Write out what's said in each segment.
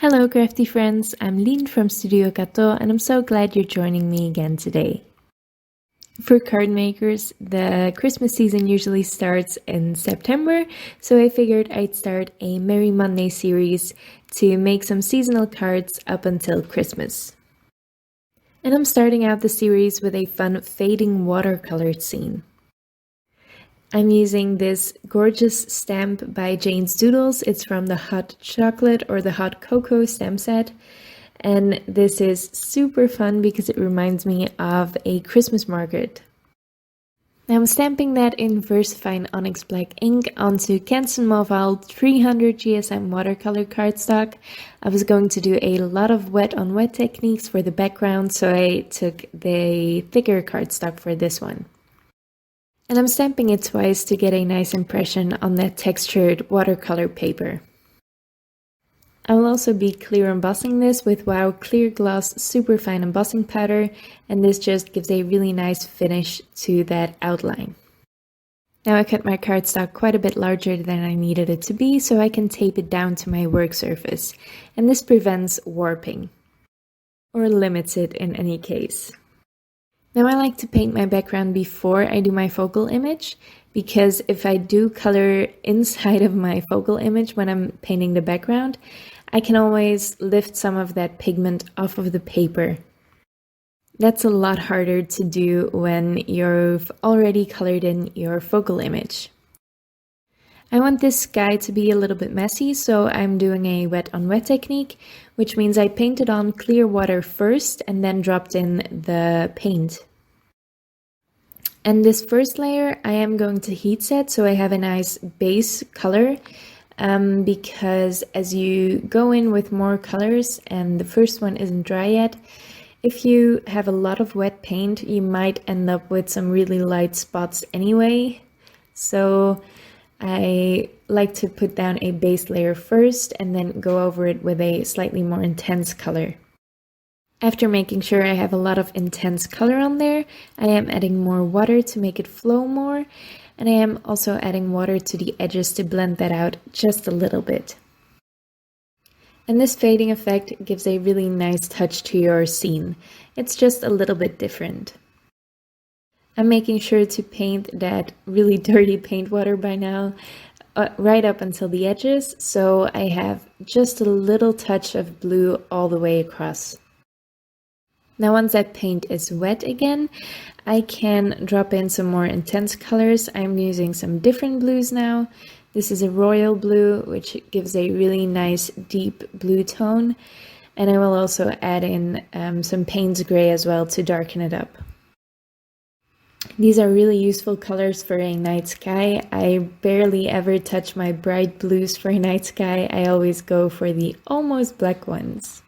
Hello crafty friends, I'm Lien from Studio Cato and I'm so glad you're joining me again today. For card makers, the Christmas season usually starts in September, so I figured I'd start a Merry Monday series to make some seasonal cards up until Christmas. And I'm starting out the series with a fun fading watercolor scene. I'm using this gorgeous stamp by Jane's Doodles. It's from the Hot Chocolate or the Hot Cocoa stamp set. And this is super fun because it reminds me of a Christmas market. Now I'm stamping that in Versafine Onyx Black ink onto Canson Montval 300 GSM watercolor cardstock. I was going to do a lot of wet on wet techniques for the background, so I took the thicker cardstock for this one. And I'm stamping it twice to get a nice impression on that textured watercolor paper. I will also be clear embossing this with Wow Clear Gloss Superfine Embossing Powder, and this just gives a really nice finish to that outline. Now I cut my cardstock quite a bit larger than I needed it to be, so I can tape it down to my work surface, and this prevents warping, or limits it in any case. Now I like to paint my background before I do my focal image, because if I do color inside of my focal image when I'm painting the background, I can always lift some of that pigment off of the paper. That's a lot harder to do when you've already colored in your focal image. I want this sky to be a little bit messy, so I'm doing a wet on wet technique, which means I painted on clear water first and then dropped in the paint. And this first layer I am going to heat set so I have a nice base color, because as you go in with more colors and the first one isn't dry yet, if you have a lot of wet paint, you might end up with some really light spots anyway. So I like to put down a base layer first and then go over it with a slightly more intense color. After making sure I have a lot of intense color on there, I am adding more water to make it flow more, and I am also adding water to the edges to blend that out just a little bit. And this fading effect gives a really nice touch to your scene. It's just a little bit different. I'm making sure to paint that really dirty paint water by now, right up until the edges, so I have just a little touch of blue all the way across. Now once that paint is wet again, I can drop in some more intense colors. I'm using some different blues now. This is a royal blue, which gives a really nice deep blue tone, and I will also add in some Payne's Gray as well to darken it up. These are really useful colors for a night sky. I barely ever touch my bright blues for a night sky. I always go for the almost black ones.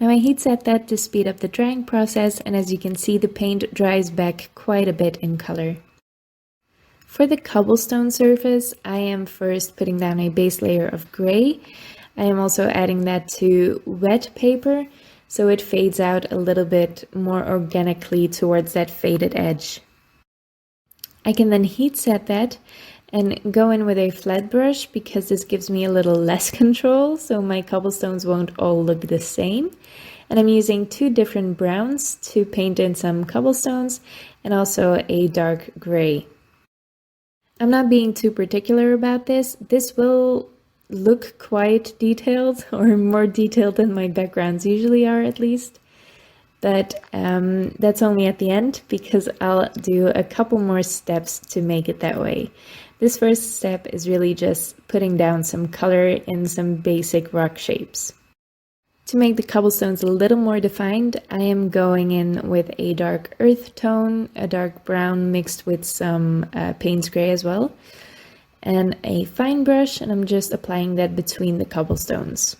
Now I heat set that to speed up the drying process, and as you can see, the paint dries back quite a bit in color. For the cobblestone surface, I am first putting down a base layer of gray. I am also adding that to wet paper, so it fades out a little bit more organically towards that faded edge. I can then heat set that and go in with a flat brush because this gives me a little less control, so my cobblestones won't all look the same. And I'm using two different browns to paint in some cobblestones and also a dark gray. I'm not being too particular about this. This will look quite detailed, or more detailed than my backgrounds usually are at least. But that's only at the end because I'll do a couple more steps to make it that way. This first step is really just putting down some color in some basic rock shapes. To make the cobblestones a little more defined, I am going in with a dark earth tone, a dark brown mixed with some Payne's Gray as well, and a fine brush, and I'm just applying that between the cobblestones.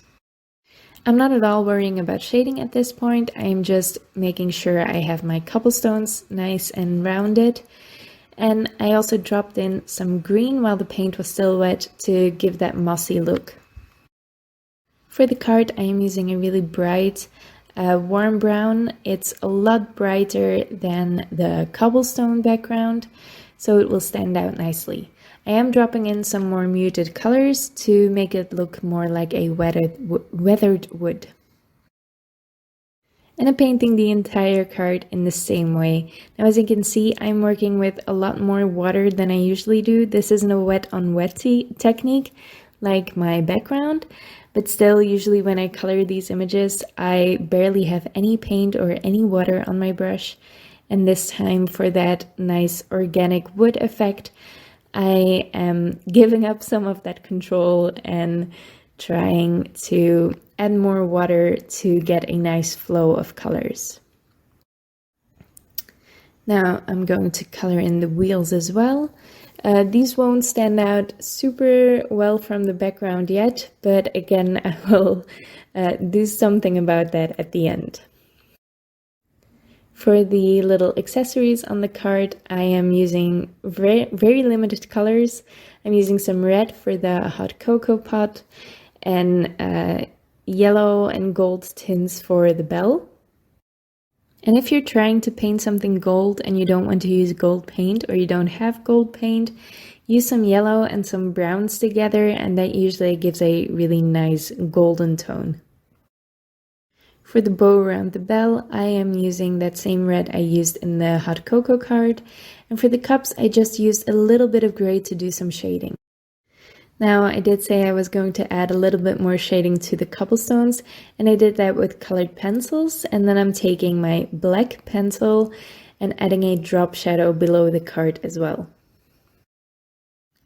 I'm not at all worrying about shading at this point. I am just making sure I have my cobblestones nice and rounded. And I also dropped in some green while the paint was still wet to give that mossy look. For the card, I am using a really bright warm brown. It's a lot brighter than the cobblestone background, so it will stand out nicely. I am dropping in some more muted colors to make it look more like a weathered wood. And I'm painting the entire card in the same way. Now, as you can see, I'm working with a lot more water than I usually do. This isn't a wet on wet technique like my background, but still, usually when I color these images, I barely have any paint or any water on my brush. And this time, for that nice organic wood effect, I am giving up some of that control and trying to add more water to get a nice flow of colors. Now I'm going to color in the wheels as well. These won't stand out super well from the background yet, but again, I will do something about that at the end. For the little accessories on the card, I am using very limited colors. I'm using some red for the hot cocoa pot and yellow and gold tints for the bell. And if you're trying to paint something gold and you don't want to use gold paint or you don't have gold paint, use some yellow and some browns together, and that usually gives a really nice golden tone. For the bow around the bell, I am using that same red I used in the hot cocoa card, and for the cups I just used a little bit of gray to do some shading. Now, I did say I was going to add a little bit more shading to the cobblestones, and I did that with colored pencils, and then I'm taking my black pencil and adding a drop shadow below the card as well.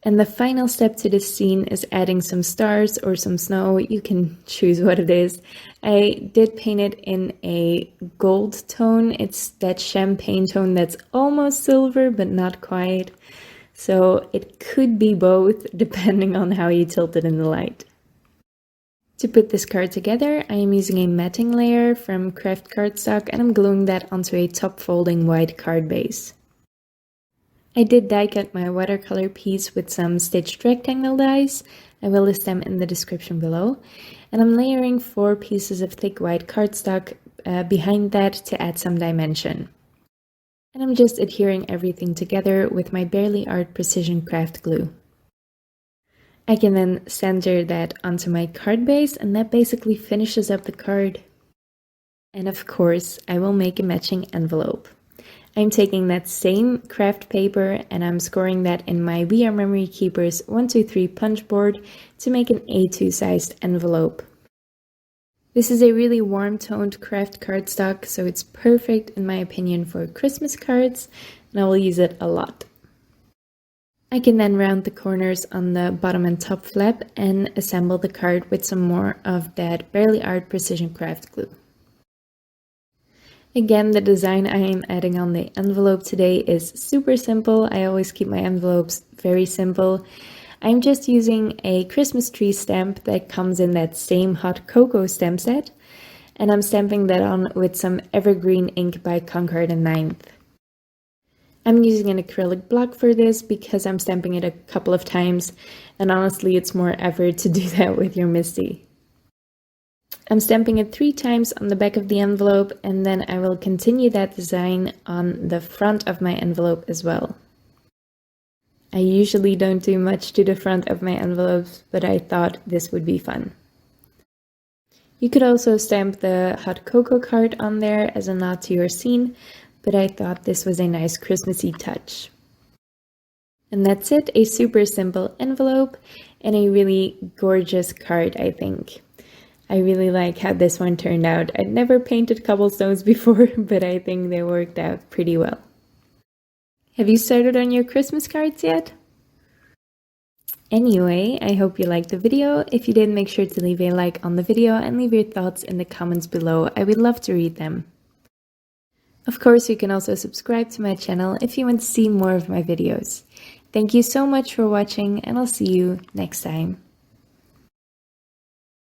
And the final step to this scene is adding some stars or some snow. You can choose what it is. I did paint it in a gold tone. It's that champagne tone that's almost silver, but not quite. So it could be both, depending on how you tilt it in the light. To put this card together, I am using a matting layer from Craft cardstock, and I'm gluing that onto a top folding white card base. I did die cut my watercolor piece with some stitched rectangle dies. I will list them in the description below. And I'm layering 4 pieces of thick white cardstock behind that to add some dimension. And I'm just adhering everything together with my Barely Art Precision Craft glue. I can then center that onto my card base, and that basically finishes up the card. And of course, I will make a matching envelope. I'm taking that same craft paper and I'm scoring that in my We Are Memory Keepers 123 punch board to make an A2 sized envelope. This is a really warm toned craft cardstock, so it's perfect in my opinion for Christmas cards, and I will use it a lot. I can then round the corners on the bottom and top flap and assemble the card with some more of that Barely Art Precision Craft glue. Again, the design I am adding on the envelope today is super simple. I always keep my envelopes very simple. I'm just using a Christmas tree stamp that comes in that same hot cocoa stamp set, and I'm stamping that on with some Evergreen ink by Concord and 9th. I'm using an acrylic block for this because I'm stamping it a couple of times, and honestly it's more effort to do that with your Misti. I'm stamping it 3 times on the back of the envelope, and then I will continue that design on the front of my envelope as well. I usually don't do much to the front of my envelopes, but I thought this would be fun. You could also stamp the hot cocoa card on there as a nod to your scene, but I thought this was a nice Christmassy touch. And that's it, a super simple envelope and a really gorgeous card, I think. I really like how this one turned out. I'd never painted cobblestones before, but I think they worked out pretty well. Have you started on your Christmas cards yet? Anyway, I hope you liked the video. If you did, make sure to leave a like on the video and leave your thoughts in the comments below. I would love to read them. Of course, you can also subscribe to my channel if you want to see more of my videos. Thank you so much for watching, and I'll see you next time.